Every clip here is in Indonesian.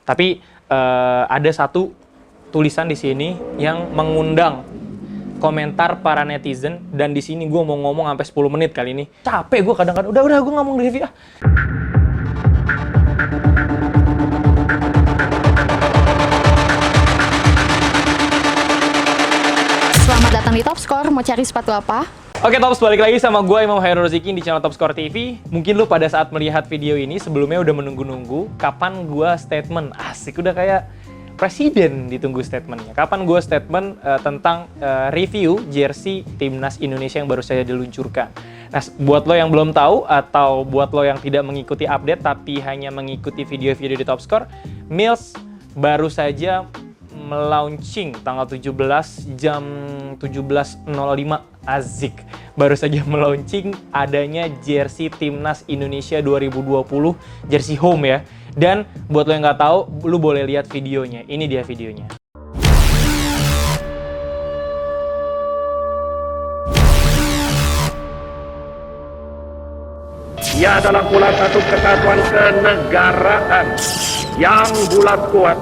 Tapi ada satu tulisan di sini yang mengundang komentar para netizen, dan di sini gue mau ngomong sampai 10 menit kali ini. Capek gue kadang-kadang. Udah gue ngomong di review ah. Selamat datang di Top Score, mau cari sepatu apa? Oke Tops, balik lagi sama gue Imam Hairul Roziki di channel Top Score TV. Mungkin lu pada saat melihat video ini sebelumnya udah menunggu-nunggu kapan gue statement. Asik, udah kayak presiden ditunggu statementnya. Kapan gue statement tentang review jersey Timnas Indonesia yang baru saja diluncurkan. Nah, buat lo yang belum tahu atau buat lo yang tidak mengikuti update tapi hanya mengikuti video-video di Top Score, Mills baru saja melaunching tanggal 17 jam 17.05 Azik. Baru saja melaunching adanya jersey Timnas Indonesia 2020, jersey home ya. Dan buat lo yang nggak tahu, lo boleh lihat videonya. Ini dia videonya. Ia adalah pula satu kesatuan kenegaraan yang bulat kuat.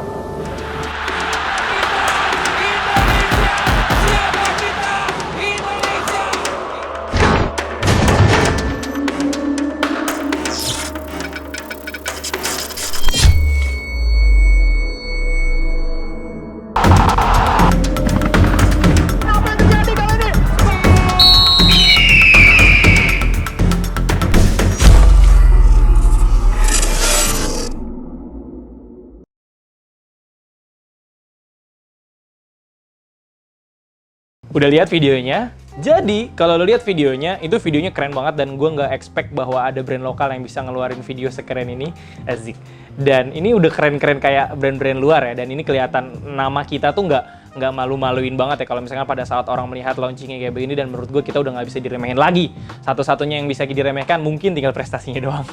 Udah lihat videonya? Jadi, kalau lo lihat videonya, itu videonya keren banget dan gue nggak expect bahwa ada brand lokal yang bisa ngeluarin video sekeren ini, Azik. Dan ini udah keren-keren kayak brand-brand luar ya, dan ini kelihatan nama kita tuh nggak malu-maluin banget ya kalau misalnya pada saat orang melihat launchingnya kayak begini, dan menurut gue kita udah nggak bisa diremehin lagi. Satu-satunya yang bisa diremehkan mungkin tinggal prestasinya doang.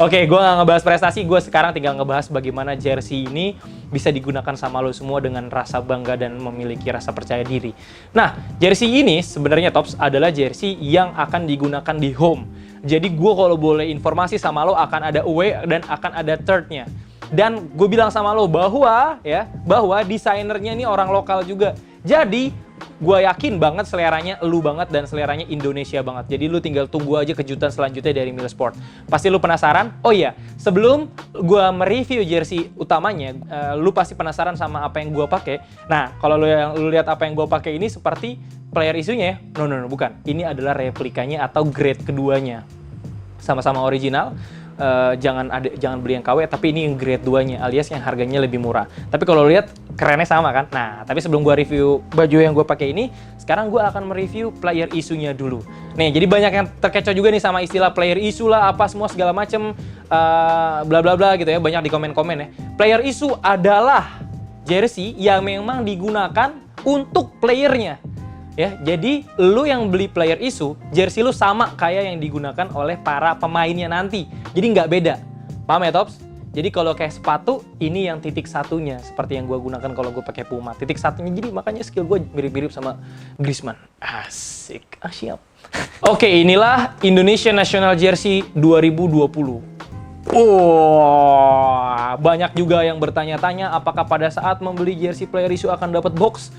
Oke, gue nggak ngebahas prestasi, gue sekarang tinggal ngebahas bagaimana jersey ini bisa digunakan sama lo semua dengan rasa bangga dan memiliki rasa percaya diri. Nah, jersey ini sebenarnya Tops adalah jersey yang akan digunakan di home. Jadi gue kalau boleh informasi sama lo akan ada away dan akan ada third-nya. Dan gue bilang sama lo bahwa desainernya ini orang lokal juga. Jadi gue yakin banget seleranya lu banget dan seleranya Indonesia banget. Jadi lu tinggal tunggu aja kejutan selanjutnya dari Milsport. Pasti lu penasaran? Oh iya, sebelum gue mereview jersey utamanya, lu pasti penasaran sama apa yang gue pakai. Nah, kalau lu lihat apa yang gue pakai ini seperti player isunya ya? No, bukan. Ini adalah replikanya atau grade keduanya. Sama-sama original. Jangan beli yang KW, tapi ini yang grade 2-nya, alias yang harganya lebih murah. Tapi kalau lihat kerennya sama kan? Nah, tapi sebelum gua review baju yang gue pakai ini, sekarang gua akan mereview player isunya dulu. Nih, jadi banyak yang terkecoh juga nih sama istilah player isu lah, apa semua segala macem, bla bla bla gitu ya, banyak di komen-komen ya. Player isu adalah jersey yang memang digunakan untuk playernya. Ya, jadi lu yang beli player isu, jersey lu sama kayak yang digunakan oleh para pemainnya nanti. Jadi nggak beda. Paham ya, Tops? Jadi kalau kayak sepatu, ini yang titik satunya. Seperti yang gue gunakan kalau gue pakai Puma. Titik satunya, jadi makanya skill gue mirip-mirip sama Griezmann. Asik. Siap. Oke, inilah Indonesia National Jersey 2020. Banyak juga yang bertanya-tanya apakah pada saat membeli jersey player isu akan dapat box?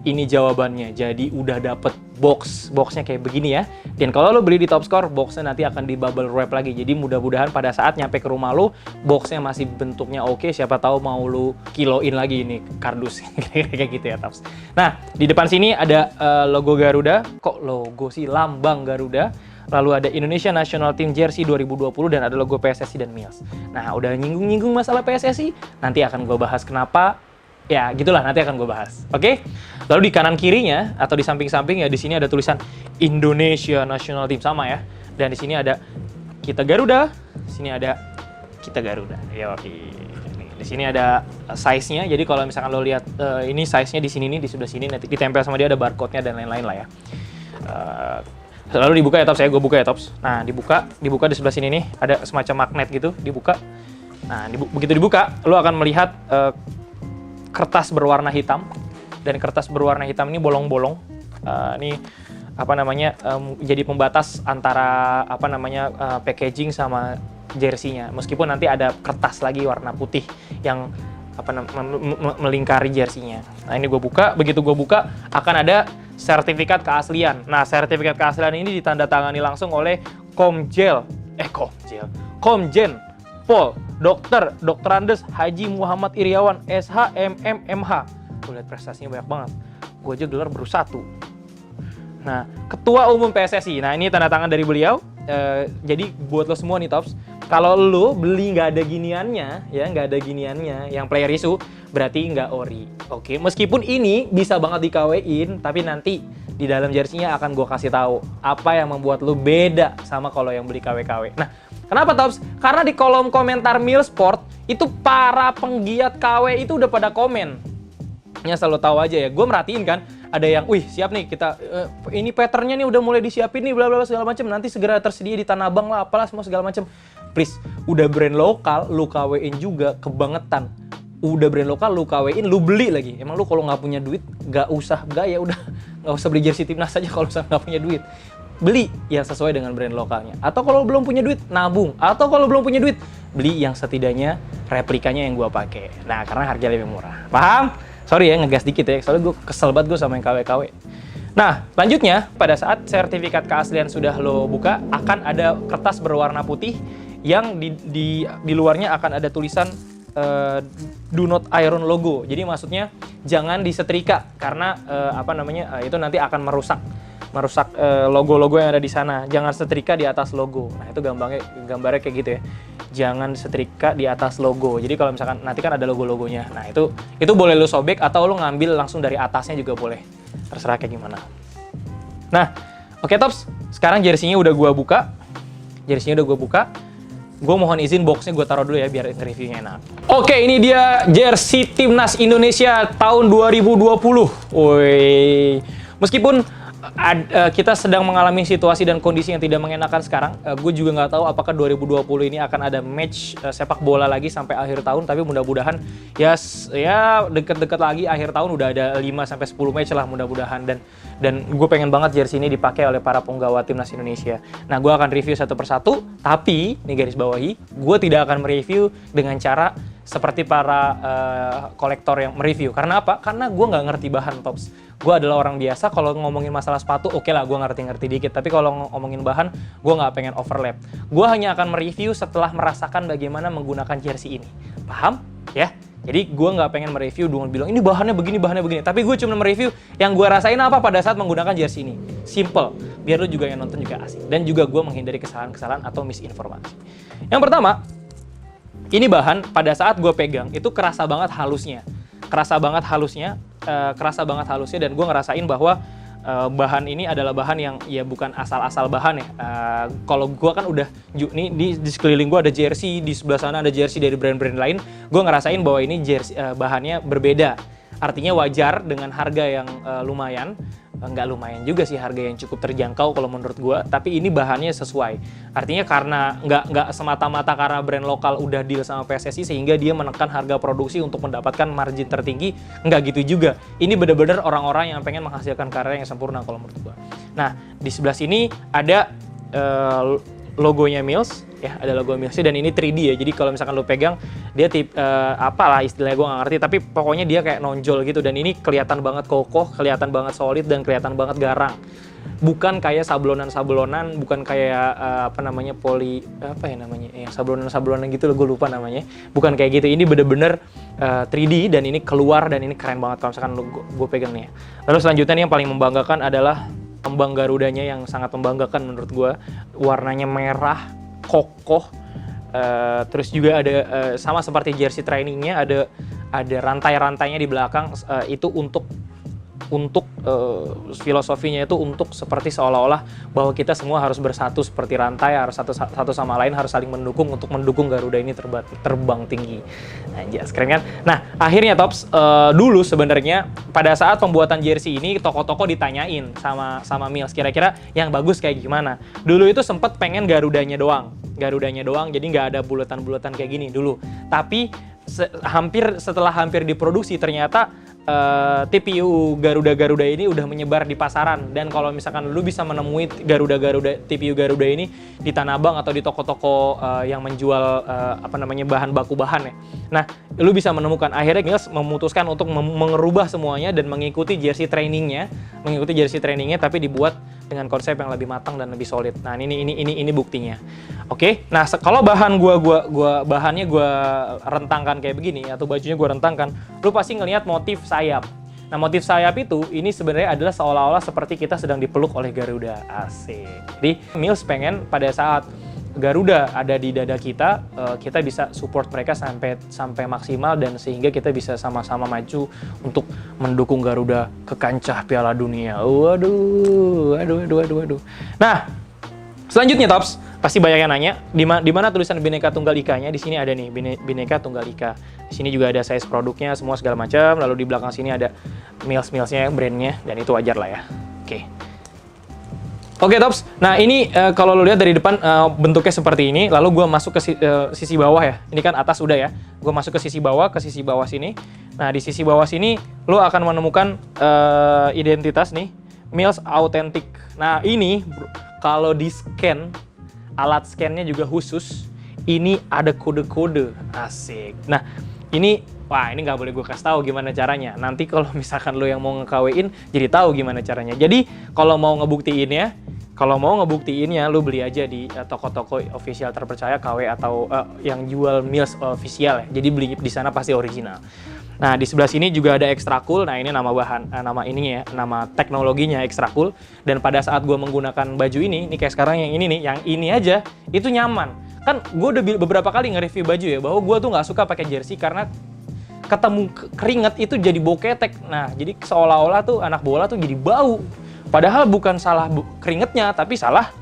Ini jawabannya, jadi udah dapet boxnya kayak begini ya. Dan kalau lo beli di Top Score, boxnya nanti akan di bubble wrap lagi. Jadi mudah-mudahan pada saat nyampe ke rumah lo, boxnya masih bentuknya oke. Siapa tahu mau lo kiloin lagi ini kardus kayak gitu ya, Tops. Nah, di depan sini ada logo Garuda. Kok logo sih? Lambang Garuda. Lalu ada Indonesia National Team Jersey 2020 dan ada logo PSSI dan Mills. Nah, udah nyinggung-nyinggung masalah PSSI, nanti akan gue bahas kenapa. Ya, gitulah, nanti akan gue bahas. Oke? Lalu di kanan kirinya atau di samping-samping ya, di sini ada tulisan Indonesia National Team sama ya. Dan di sini ada kita Garuda, di sini ada kita Garuda. Yoki. Di sini ada size-nya. Jadi kalau misalkan lo lihat ini size-nya di sini nih, di sebelah sini nanti ditempel sama dia ada barcode-nya dan lain-lain lah ya. Lalu dibuka ya, Tops, gue buka ya, Tops. Nah, dibuka di sebelah sini nih, ada semacam magnet gitu, dibuka. Nah, begitu dibuka, lo akan melihat kertas berwarna hitam, dan kertas berwarna hitam ini bolong-bolong. Ini apa namanya, jadi pembatas antara apa namanya packaging sama jersey-nya. Meskipun nanti ada kertas lagi warna putih yang melingkari jersey-nya. Nah, ini gue buka. Begitu gue buka, akan ada sertifikat keaslian. Nah, sertifikat keaslian ini ditandatangani langsung oleh Komjen Pol Dr. Andes Haji Muhammad Iriawan SH MMMH. Tuh, lihat prestasinya banyak banget. Gue aja gelar baru 1. Nah, Ketua Umum PSSI. Nah, ini tanda tangan dari beliau. Jadi buat lo semua nih Tops, kalau lo beli nggak ada giniannya, ya nggak ada giniannya, yang player issue, berarti nggak ori. Oke, meskipun ini bisa banget di-KW-in, tapi nanti di dalam jersey-nya akan gue kasih tahu apa yang membuat lo beda sama kalau yang beli KW-KW. Nah, kenapa Tops? Karena di kolom komentar Milsport itu para penggiat KW itu udah pada komen. Ya selalu tahu aja ya, gue merhatiin kan, ada yang, wih siap nih kita, ini patternnya nih udah mulai disiapin nih, bla bla segala macam, nanti segera tersedia di Tanah Abang lah, apalah semua segala macam. Please, udah brand lokal, lu KW-in juga kebangetan. Udah brand lokal, lu KW-in, lu beli lagi. Emang lu kalau nggak punya duit, nggak usah gaya, udah nggak usah beli jersey timnas aja kalau misalnya nggak punya duit. Beli yang sesuai dengan brand lokalnya. Atau kalau belum punya duit, nabung. Atau kalau belum punya duit, beli yang setidaknya replikanya yang gua pakai. Nah, karena harga lebih murah. Paham? Sorry ya, ngegas dikit ya, soalnya gue kesel banget gue sama yang KW-KW. Nah, lanjutnya, pada saat sertifikat keaslian sudah lo buka, akan ada kertas berwarna putih yang di luarnya akan ada tulisan do not iron logo. Jadi maksudnya jangan disetrika, karena itu nanti akan merusak logo-logo yang ada di sana. Jangan setrika di atas logo. Nah, itu gambarnya kayak gitu ya. Jangan setrika di atas logo. Jadi kalau misalkan nanti kan ada logo-logonya. Nah, itu boleh lo sobek atau lo ngambil langsung dari atasnya juga boleh. Terserah kayak gimana. Nah, oke Tops. Sekarang jersey-nya udah gua buka. Gue mohon izin boxnya gue taruh dulu ya biar nge-reviewnya enak. Oke, ini dia jersey Timnas Indonesia tahun 2020. Woi. Meskipun kita sedang mengalami situasi dan kondisi yang tidak mengenakan sekarang. Gue juga nggak tahu apakah 2020 ini akan ada match sepak bola lagi sampai akhir tahun. Tapi mudah-mudahan ya deket-deket lagi akhir tahun udah ada 5-10 match lah mudah-mudahan. Dan gue pengen banget jersey ini dipakai oleh para penggawa Timnas Indonesia. Nah, gue akan review satu persatu. Tapi, nih garis bawahi, gue tidak akan mereview dengan cara seperti para kolektor yang mereview. Karena apa? Karena gue nggak ngerti bahan Tops. Gue adalah orang biasa, kalau ngomongin masalah sepatu, oke lah gue ngerti-ngerti dikit. Tapi kalau ngomongin bahan, gue nggak pengen overlap. Gue hanya akan mereview setelah merasakan bagaimana menggunakan jersey ini. Paham? Ya? Jadi gue nggak pengen mereview dengan bilang, ini bahannya begini. Tapi gue cuma mereview yang gue rasain apa pada saat menggunakan jersey ini. Simple. Biar lu juga yang nonton juga asik. Dan juga gue menghindari kesalahan-kesalahan atau misinformasi. Yang pertama, ini bahan pada saat gue pegang, itu kerasa banget halusnya. Dan gue ngerasain bahwa bahan ini adalah bahan yang ya bukan asal-asal bahan ya. Kalau gue kan udah di sekeliling gue ada jersey, di sebelah sana ada jersey dari brand-brand lain. Gue ngerasain bahwa ini jersey bahannya berbeda. Artinya wajar dengan harga yang lumayan. Nggak lumayan juga sih, harga yang cukup terjangkau kalau menurut gue. Tapi ini bahannya sesuai. Artinya karena nggak semata-mata karena brand lokal udah deal sama PSSI sehingga dia menekan harga produksi untuk mendapatkan margin tertinggi. Nggak gitu juga. Ini bener-bener orang-orang yang pengen menghasilkan karya yang sempurna kalau menurut gue. Nah, di sebelah sini ada logonya Mills. Ya, ada logo Millsnya dan ini 3D ya. Jadi kalau misalkan lo pegang, dia apalah istilahnya gue nggak ngerti. Tapi pokoknya dia kayak nonjol gitu. Dan ini kelihatan banget kokoh, kelihatan banget solid, dan kelihatan banget garang. Bukan kayak sablonan-sablonan, bukan kayak sablonan gitu loh, gue lupa namanya. Bukan kayak gitu. Ini bener-bener 3D dan ini keluar dan ini keren banget kalau misalkan gue pegang nih. Lalu selanjutnya nih yang paling membanggakan adalah kembang Garudanya yang sangat membanggakan menurut gue. Warnanya merah, kokoh, terus juga ada sama seperti jersey trainingnya ada rantai-rantainya di belakang. Itu untuk filosofinya itu untuk seperti seolah-olah bahwa kita semua harus bersatu seperti rantai, harus satu sama lain, harus saling mendukung untuk mendukung Garuda ini terbang tinggi. Anjas, keren kan? Nah, akhirnya Tops, dulu sebenarnya pada saat pembuatan jersey ini toko-toko ditanyain sama Mills kira-kira yang bagus kayak gimana. Dulu itu sempet pengen Garudanya doang, jadi nggak ada buletan-buletan kayak gini dulu. Tapi setelah hampir diproduksi ternyata TPU Garuda ini udah menyebar di pasaran, dan kalau misalkan lu bisa menemui TPU Garuda ini di Tanah Abang atau di toko-toko yang menjual bahan baku bahan ya. Nah, lu bisa menemukan. Akhirnya Mills memutuskan untuk merubah semuanya dan mengikuti jersey trainingnya, tapi dibuat dengan konsep yang lebih matang dan lebih solid. Nah, ini buktinya. Oke. Nah, kalau bahannya gua rentangkan kayak begini atau bajunya gua rentangkan, lu pasti ngelihat motif sayap. Nah, motif sayap itu ini sebenarnya adalah seolah-olah seperti kita sedang dipeluk oleh Garuda. Asik. Jadi, Mills pengen pada saat Garuda ada di dada kita, kita bisa support mereka sampai maksimal, dan sehingga kita bisa sama-sama maju untuk mendukung Garuda ke kancah Piala Dunia. Waduh. Nah, selanjutnya Tops, pasti banyak yang nanya di mana tulisan Bhinneka Tunggal Ika-nya. Di sini ada nih Bhinneka Tunggal Ika. Di sini juga ada size produknya semua segala macam. Lalu di belakang sini ada Mills-nya, brandnya, dan itu wajar lah ya. Oke Tops, nah ini kalau lo lihat dari depan bentuknya seperti ini, lalu gue masuk ke sisi bawah ya. Ini kan atas udah ya, gue masuk ke sisi bawah sini. Nah di sisi bawah sini lo akan menemukan identitas nih, Mills Authentic. Nah ini kalau di scan, alat scannya juga khusus, ini ada kode-kode, asik. Nah ini, wah ini nggak boleh gue kasih tahu gimana caranya. Nanti kalau misalkan lo yang mau nge-KW-in, jadi tahu gimana caranya. Jadi kalau mau ngebuktiinnya, lu beli aja di toko-toko official terpercaya KW atau yang jual Mills official ya. Jadi beli di sana pasti original. Nah di sebelah sini juga ada Extra Cool. Nah ini nama teknologinya Extra Cool. Dan pada saat gue menggunakan baju ini kayak sekarang yang ini nih, yang ini aja itu nyaman. Kan gue udah beberapa kali nge-review baju ya, bahwa gue tuh nggak suka pakai jersey karena ketemu keringat itu jadi bau ketek. Nah, jadi seolah-olah tuh anak bola tuh jadi bau. Padahal bukan salah keringetnya, tapi salah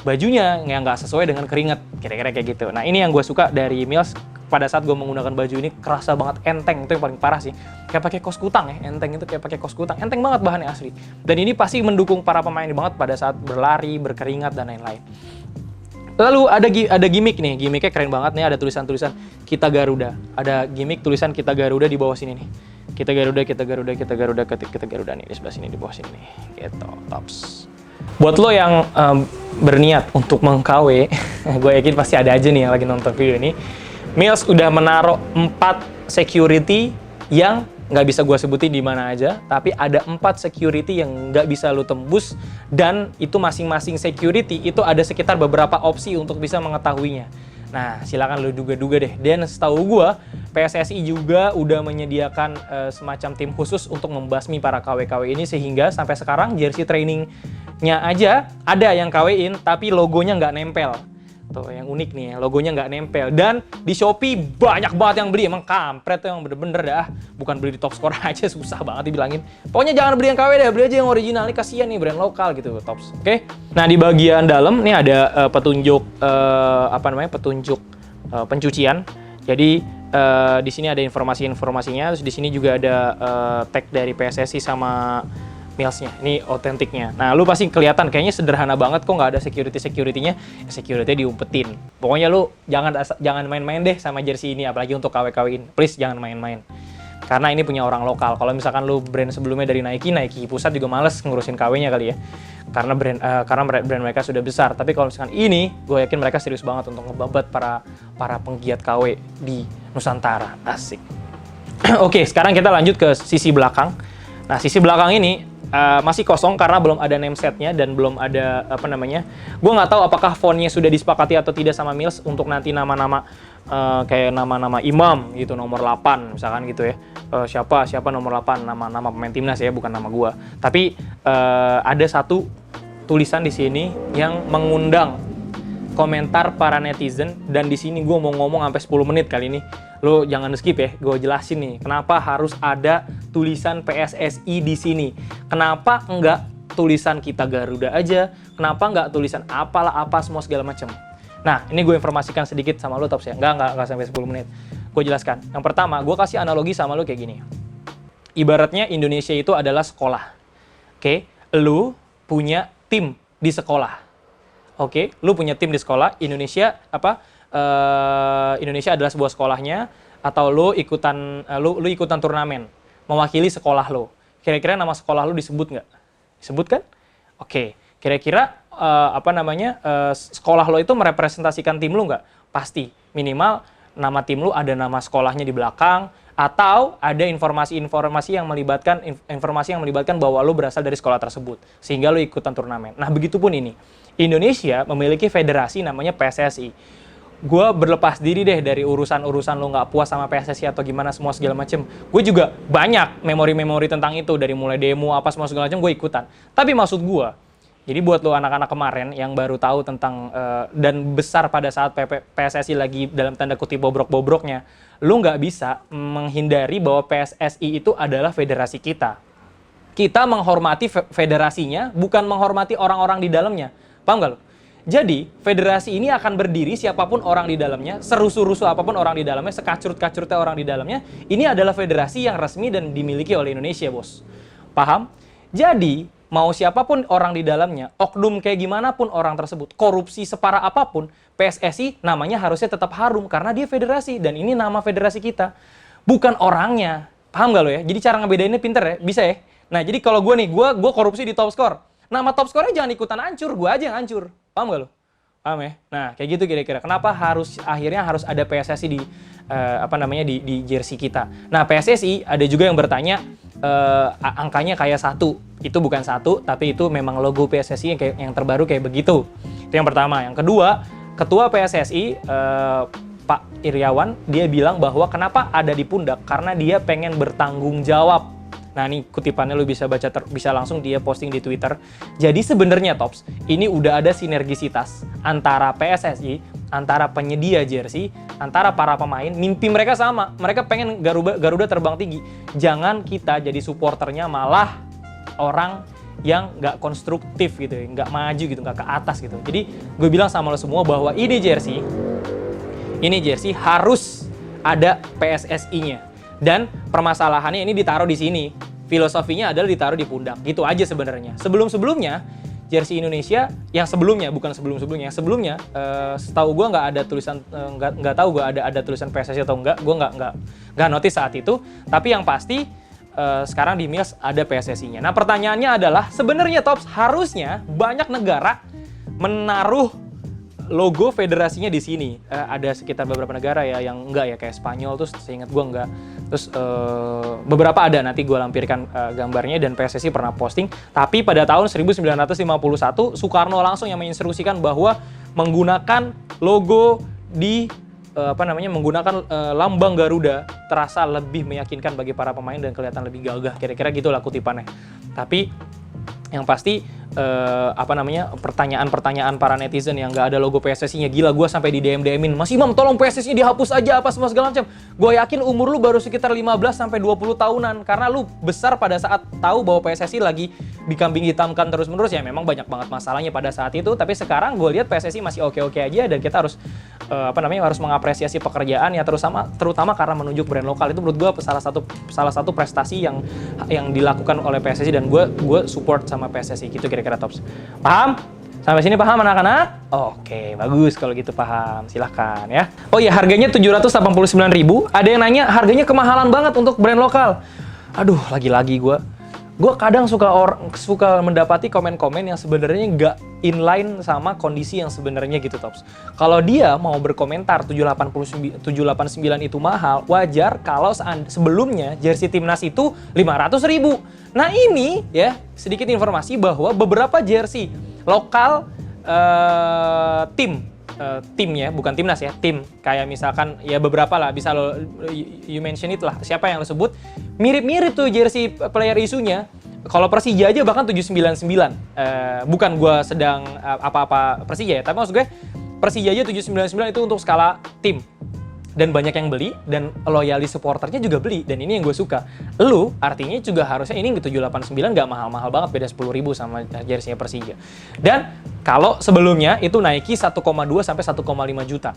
bajunya yang nggak sesuai dengan keringet. Kira-kira kayak gitu. Nah, ini yang gue suka dari Mills. Pada saat gue menggunakan baju ini, kerasa banget enteng. Itu yang paling parah sih. Kayak pakai kos kutang ya. Enteng itu kayak pakai kos kutang. Enteng banget bahannya asli. Dan ini pasti mendukung para pemain banget pada saat berlari, berkeringat, dan lain-lain. Lalu ada gimmick nih, gimmicknya keren banget nih, ada tulisan-tulisan Kita Garuda. Ada gimmick tulisan Kita Garuda di bawah sini nih. Kita Garuda nih, di sebelah sini, di bawah sini nih. Gitu, Tops. Buat lo yang berniat untuk meng-KW, gue yakin pasti ada aja nih yang lagi nonton video ini. Mills udah menaruh 4 security yang nggak bisa gue sebutin di mana aja, tapi ada 4 security yang nggak bisa lo tembus, dan itu masing-masing security itu ada sekitar beberapa opsi untuk bisa mengetahuinya. Nah, silakan lo duga-duga deh. Dan setahu gue, PSSI juga udah menyediakan semacam tim khusus untuk membasmi para KW-KW ini, sehingga sampai sekarang jersey trainingnya aja ada yang KW-in, tapi logonya nggak nempel. Tuh, yang unik nih, logonya nggak nempel. Dan di Shopee banyak banget yang beli. Emang kampret tuh yang bener-bener dah. Bukan beli di Top Score aja, susah banget dibilangin. Pokoknya jangan beli yang KW deh, beli aja yang original. Ini kasihan nih, brand lokal gitu, Tops. Oke? Nah, di bagian dalam nih ada petunjuk, pencucian. Jadi, di sini ada informasinya. Terus di sini juga ada tag dari PSSI sama Mills-nya, ini otentiknya. Nah, lu pasti kelihatan kayaknya sederhana banget, kok nggak ada security-nya. Security diumpetin. Pokoknya lu jangan main-main deh sama jersey ini, apalagi untuk KW-KW-in. Please jangan main-main. Karena ini punya orang lokal. Kalau misalkan lu brand sebelumnya dari Nike pusat juga males ngurusin KW-nya kali ya. Karena brand mereka sudah besar. Tapi kalau misalkan ini, gue yakin mereka serius banget untuk ngebabat para penggiat KW di Nusantara. Asik. Oke, sekarang kita lanjut ke sisi belakang. Nah, sisi belakang ini masih kosong karena belum ada name setnya dan belum ada gue nggak tahu apakah fontnya sudah disepakati atau tidak sama Mills untuk nanti nama-nama kayak nama-nama imam gitu, nomor 8 misalkan gitu ya. Siapa nomor 8, nama pemain timnas ya, bukan nama gue. Tapi ada satu tulisan di sini yang mengundang komentar para netizen, dan di sini gue mau ngomong sampai 10 menit kali ini. Lo jangan skip ya, gue jelasin nih kenapa harus ada tulisan PSSI di sini. Kenapa enggak tulisan Kita Garuda aja? Kenapa enggak tulisan apalah apa semua segala macam? Nah, ini gue informasikan sedikit sama lo, Tops ya. Enggak sampai 10 menit. Gue jelaskan. Yang pertama, gue kasih analogi sama lo kayak gini. Ibaratnya Indonesia itu adalah sekolah. Oke, lo punya tim di sekolah. Oke, lu punya tim di sekolah. Indonesia Indonesia adalah sebuah sekolahnya, atau lu ikutan turnamen. mewakili sekolah lo. Kira-kira nama sekolah lo disebut nggak? Disebut kan? Oke. Kira-kira sekolah lo itu merepresentasikan tim lo nggak? Pasti. Minimal nama tim lo ada nama sekolahnya di belakang, atau ada informasi yang melibatkan bahwa lo berasal dari sekolah tersebut, sehingga lo ikutan turnamen. Nah, begitupun ini. Indonesia memiliki federasi namanya PSSI. Gue berlepas diri deh dari urusan lo nggak puas sama PSSI atau gimana semua segala macem. Gue juga banyak memori-memori tentang itu, dari mulai demo apa semua segala macam gue ikutan. Tapi maksud gue, jadi buat lo anak-anak kemarin yang baru tahu tentang dan besar pada saat PSSI lagi dalam tanda kutip bobrok-bobroknya, lo nggak bisa menghindari bahwa PSSI itu adalah federasi kita. Kita menghormati federasinya, bukan menghormati orang-orang di dalamnya. Paham nggak lo? Jadi, federasi ini akan berdiri siapapun orang di dalamnya, serusuh-rusuh apapun orang di dalamnya, sekacrut-kacrutnya orang di dalamnya, ini adalah federasi yang resmi dan dimiliki oleh Indonesia, bos. Paham? Jadi, mau siapapun orang di dalamnya, oknum kayak gimana pun orang tersebut, korupsi separah apapun, PSSI namanya harusnya tetap harum karena dia federasi dan ini nama federasi kita, bukan orangnya. Paham gak lo ya? Jadi cara ngebedainnya pinter ya, bisa ya? Nah, jadi kalau gue nih, gue korupsi di Top Score, nama Top Score-nya jangan ikutan hancur, gue aja yang hancur. Paham gak lo? Paham ya? Nah, kayak gitu kira-kira. Kenapa akhirnya harus ada PSSI di jersey kita? Nah, PSSI ada juga yang bertanya angkanya kayak 1. Itu bukan 1, tapi itu memang logo PSSI yang terbaru kayak begitu. Itu yang pertama. Yang kedua, Ketua PSSI Pak Iriawan dia bilang bahwa kenapa ada di pundak? Karena dia pengen bertanggung jawab. Nah, ini kutipannya lu bisa baca bisa langsung dia posting di Twitter. Jadi sebenarnya Tops, ini udah ada sinergisitas antara PSSI, antara penyedia jersey, antara para pemain. Mimpi mereka sama. Mereka pengen Garuda terbang tinggi. Jangan kita jadi supporternya malah orang yang nggak konstruktif gitu, nggak maju gitu, nggak ke atas gitu. Jadi gue bilang sama lo semua bahwa ini jersey harus ada PSSI-nya. Dan permasalahannya ini ditaruh di sini. Filosofinya adalah ditaruh di pundak. Gitu aja sebenarnya. Sebelumnya jersey Indonesia yang sebelumnya, bukan sebelumnya, setahu gue nggak ada tulisan, nggak tahu gue ada tulisan PSSI atau enggak. Gue nggak notice saat itu. Tapi yang pasti sekarang di Mills ada PSSI-nya. Nah, pertanyaannya adalah sebenarnya Tops harusnya banyak negara menaruh logo federasinya di sini. Ada sekitar beberapa negara ya yang enggak ya, kayak Spanyol, terus seingat gue enggak. Terus beberapa ada, nanti gue lampirkan gambarnya dan PSSI pernah posting. Tapi pada tahun 1951 Soekarno langsung yang menginstruksikan bahwa menggunakan logo di menggunakan lambang Garuda terasa lebih meyakinkan bagi para pemain dan kelihatan lebih gagah. Kira-kira gitulah kutipannya. Tapi yang pasti pertanyaan-pertanyaan para netizen yang nggak ada logo PSSI-nya, gila, gue sampai di DM-in, Mas Imam tolong PSSI dihapus aja apa semua segala macam. Gue yakin umur lu baru sekitar 15 sampai 20 tahunan karena lu besar pada saat tahu bahwa PSSI lagi dikambing hitamkan terus-menerus. Ya memang banyak banget masalahnya pada saat itu, tapi sekarang gue lihat PSSI masih oke-oke aja dan kita harus harus mengapresiasi pekerjaan ya, terutama karena menunjuk brand lokal. Itu menurut gue salah satu prestasi yang dilakukan oleh PSSI dan gue support sama PSSI gitu kira-kira Tops. Paham? Sampai sini paham anak-anak? Oke, bagus kalau gitu paham. Silahkan ya. Oh iya, harganya 789.000. Ada yang nanya harganya kemahalan banget untuk brand lokal. Aduh, lagi-lagi gue kadang suka mendapati komen-komen yang sebenarnya nggak inline sama kondisi yang sebenarnya gitu Tops. Kalau dia mau berkomentar 789 itu mahal, wajar kalau sebelumnya jersey timnas itu 500.000. Nah ini ya sedikit informasi bahwa beberapa jersey lokal tim ya, bukan timnas ya, tim kayak misalkan ya beberapa lah, bisa lo you mention it lah, siapa yang lo sebut mirip-mirip tuh jersey player isunya. Kalau Persija aja bahkan 799. Bukan gue sedang apa-apa Persija ya, tapi maksud gue Persija aja 799 itu untuk skala tim. Dan banyak yang beli, dan loyalis supporternya juga beli. Dan ini yang gue suka. Lu artinya juga harusnya ini 789 gak mahal-mahal banget, beda 10.000 sama jersey Persija. Dan kalau sebelumnya itu Nike 1,2 sampai 1,5 juta.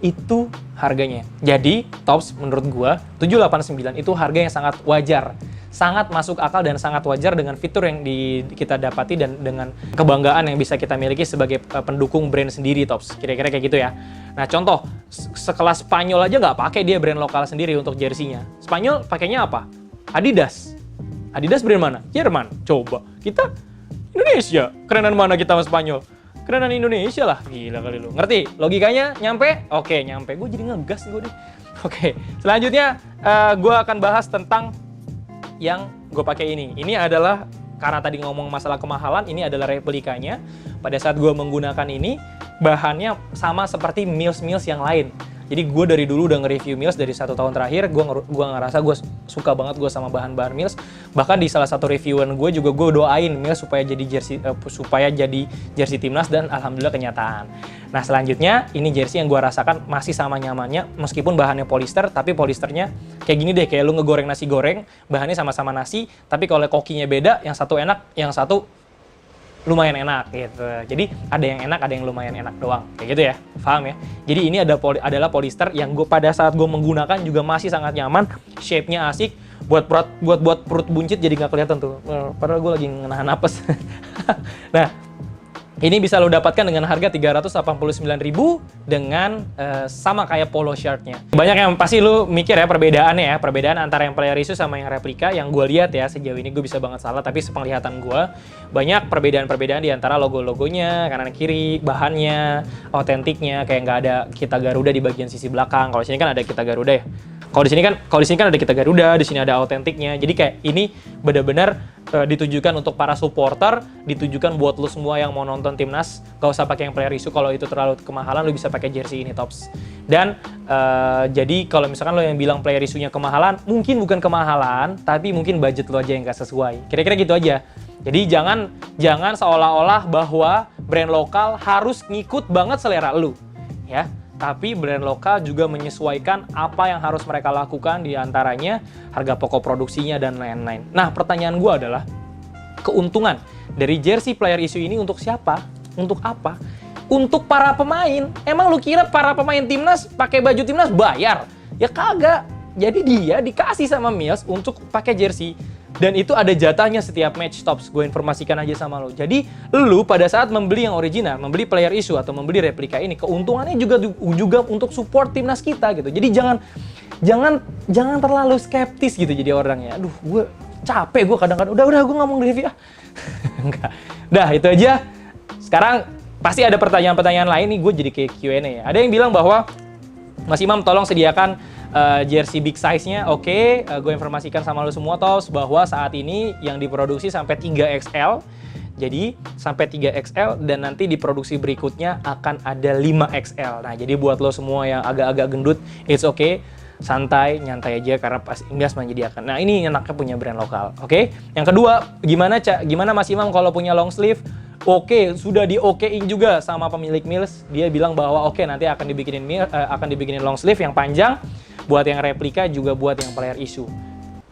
Itu harganya. Jadi Tops menurut gue 789 itu harga yang sangat wajar. Sangat masuk akal dan sangat wajar dengan fitur yang kita dapati dan dengan kebanggaan yang bisa kita miliki sebagai pendukung brand sendiri Tops. Kira-kira kayak gitu ya. Nah contoh, sekelas Spanyol aja nggak pakai dia brand lokal sendiri untuk jersey-nya. Spanyol pakainya apa? Adidas. Adidas brand mana? Jerman. Coba. Kita Indonesia. Kerenan mana kita sama Spanyol? Kerenan Indonesia lah. Gila kali lu. Ngerti? Logikanya nyampe? Oke, nyampe. Gue jadi ngegas nih gue deh. Oke. Selanjutnya gue akan bahas tentang yang gue pakai ini. Ini adalah, karena tadi ngomong masalah kemahalan, ini adalah replikanya. Pada saat gue menggunakan ini, bahannya sama seperti Mills yang lain. Jadi gue dari dulu udah nge-review Mills dari 1 tahun terakhir, gue ngerasa gue suka banget gue sama bahan-bahan Mills. Bahkan di salah satu reviewan gue juga gue doain Mills supaya jadi jersey timnas, dan alhamdulillah kenyataan. Nah selanjutnya ini jersey yang gue rasakan masih sama nyamannya, meskipun bahannya polyester, tapi polysternya kayak gini deh, kayak lu ngegoreng nasi goreng, bahannya sama-sama nasi, tapi kalau kokinya beda, yang satu enak, yang satu lumayan enak gitu. Jadi ada yang enak, ada yang lumayan enak doang. Kayak gitu ya. Paham ya? Jadi ini adalah polyester yang pada saat gue menggunakan juga masih sangat nyaman, shape-nya asik, buat perut buncit jadi nggak kelihatan tuh. Padahal gue lagi nahan napas. Nah, ini bisa lo dapatkan dengan harga 389.000 dengan sama kayak polo shirt-nya. Banyak yang pasti lo mikir ya perbedaannya ya, perbedaan antara yang player issue sama yang replika. Yang gue lihat ya, sejauh ini gue bisa banget salah, tapi sepenglihatan gue banyak perbedaan-perbedaan di antara logo-logonya, kanan kiri, bahannya, autentiknya, kayak nggak ada kita Garuda di bagian sisi belakang. Kalau sini kan ada kita Garuda ya. Kalau di sini kan ada kita Garuda, di sini ada autentiknya. Jadi kayak ini benar-benar ditujukan untuk para supporter, ditujukan buat lo semua yang mau nonton timnas. Gak usah pakai yang player issue, kalau itu terlalu kemahalan, lo bisa pakai jersey ini Tops. Dan jadi kalau misalkan lo yang bilang player issue-nya kemahalan, mungkin bukan kemahalan, tapi mungkin budget lo aja yang gak sesuai. Kira-kira gitu aja. Jadi jangan seolah-olah bahwa brand lokal harus ngikut banget selera lo, ya. Tapi brand lokal juga menyesuaikan apa yang harus mereka lakukan, di antaranya harga pokok produksinya dan lain-lain. Nah, pertanyaan gue adalah, keuntungan dari jersey player issue ini untuk siapa? Untuk apa? Untuk para pemain. Emang lu kira para pemain timnas pakai baju timnas bayar? Ya kagak. Jadi dia dikasih sama Mills untuk pakai jersey. Dan itu ada jatahnya setiap match Tops. Gue informasikan aja sama lo. Jadi lu pada saat membeli yang original, membeli player issue atau membeli replika ini, keuntungannya juga untuk support timnas kita gitu. Jadi jangan terlalu skeptis gitu jadi orangnya. Aduh, gue capek gue kadang-kadang. Udah gue ngomong review ah. Enggak. Dah, itu aja. Sekarang pasti ada pertanyaan-pertanyaan lain nih, gue jadi kayak Q&A ya. Ada yang bilang bahwa Mas Imam tolong sediakan jersey big size-nya. Oke, gue informasikan sama lo semua Tos bahwa saat ini yang diproduksi sampai 3XL. Jadi sampai 3XL dan nanti di produksi berikutnya akan ada 5XL. Nah, jadi buat lo semua yang agak-agak gendut, it's okay. Santai, nyantai aja karena pas Imbas menyediakan. Nah, ini enaknya punya brand lokal. Oke. Yang kedua, gimana Mas Imam kalau punya long sleeve? Oke, sudah di-okein juga sama pemilik Mills. Dia bilang bahwa oke, nanti akan dibikinin long sleeve yang panjang. Buat yang replika juga buat yang player issue.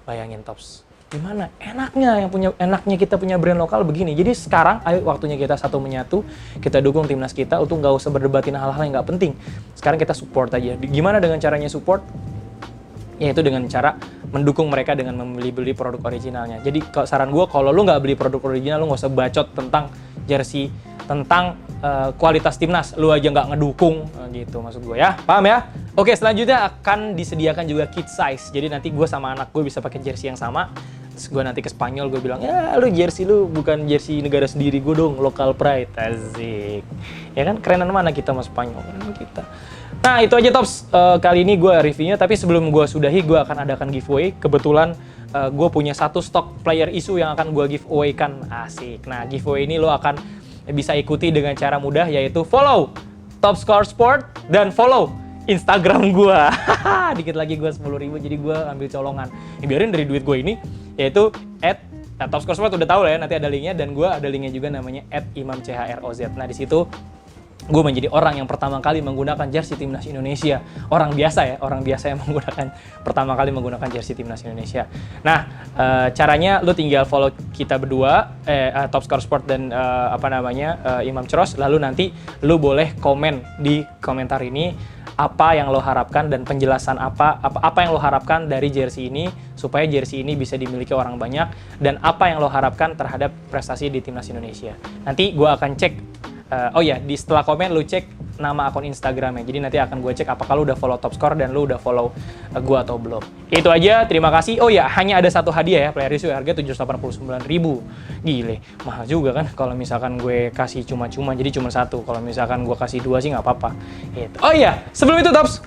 Bayangin Tops, gimana enaknya kita punya brand lokal begini. Jadi sekarang ayo waktunya kita satu menyatu, kita dukung timnas kita untuk nggak usah berdebatin hal-hal yang nggak penting. Sekarang kita support aja. Gimana dengan caranya support? Yaitu dengan cara mendukung mereka dengan membeli produk originalnya. Jadi saran gue, kalau lu nggak beli produk original, lu nggak usah bacot tentang jersey, tentang kualitas timnas, lu aja nggak ngedukung gitu maksud gue ya, paham ya? Oke, selanjutnya akan disediakan juga kid size, jadi nanti gue sama anak gue bisa pakai jersey yang sama. Terus gue nanti ke Spanyol, gue bilang, ya lu jersey lu bukan jersey negara sendiri gue dong, local pride, asik. Ya kan, kerenan mana kita sama Spanyol, kerenan kita. Nah itu aja Tops, kali ini gue reviewnya, tapi sebelum gue sudahi, gue akan adakan giveaway. Kebetulan gue punya satu stok player issue yang akan gue giveaway kan, asik. Nah giveaway ini lo akan bisa ikuti dengan cara mudah, yaitu follow Topscore Sport dan follow Instagram gue. Dikit lagi gue 10.000, jadi gue ambil colongan. Ya, biarin dari duit gue ini, yaitu Topscore Sport udah tahu lah ya, nanti ada linknya, dan gue ada linknya juga namanya @imamchroz. Nah di situ gue menjadi orang yang pertama kali menggunakan jersey timnas Indonesia. Orang biasa yang pertama kali menggunakan jersey timnas Indonesia. Nah, caranya lu tinggal follow kita berdua, Topscore Sport dan Imam Chroz. Lalu nanti lu boleh komen di komentar ini apa yang lo harapkan dan penjelasan apa yang lo harapkan dari jersey ini supaya jersey ini bisa dimiliki orang banyak, dan apa yang lo harapkan terhadap prestasi di timnas Indonesia. Nanti gue akan cek. Setelah komen lu cek nama akun Instagramnya. Jadi nanti akan gue cek apakah lu udah follow Top Score dan lu udah follow gue atau belum. Itu aja, terima kasih. Oh ya, hanya ada satu hadiah ya, player issue harga 789.000. Gile, mahal juga kan kalau misalkan gue kasih cuma-cuma, jadi cuma satu. Kalau misalkan gue kasih dua sih nggak apa-apa. Gitu. Oh iya, sebelum itu Tops,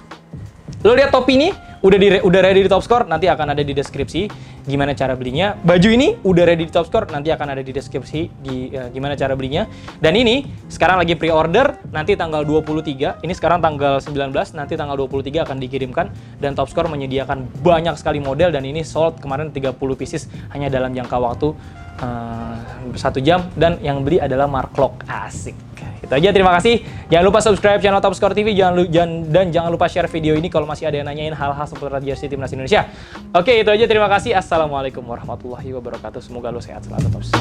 lo lihat topi ini udah ready di Top Score, nanti akan ada di deskripsi gimana cara belinya. Baju ini udah ready di Top Score, nanti akan ada di deskripsi gimana cara belinya. Dan ini sekarang lagi pre-order, nanti tanggal 23. Ini sekarang tanggal 19, nanti tanggal 23 akan dikirimkan. Dan Top Score menyediakan banyak sekali model dan ini sold kemarin 30 pieces hanya dalam jangka waktu 1 jam, dan yang beli adalah Marklock. Asik. Itu aja, terima kasih. Jangan lupa subscribe channel Top Score TV, dan jangan lupa share video ini kalau masih ada yang nanyain hal-hal seputar jersey timnas Indonesia. Oke, itu aja, terima kasih. Assalamualaikum warahmatullahi wabarakatuh. Semoga lo sehat selalu, Tops.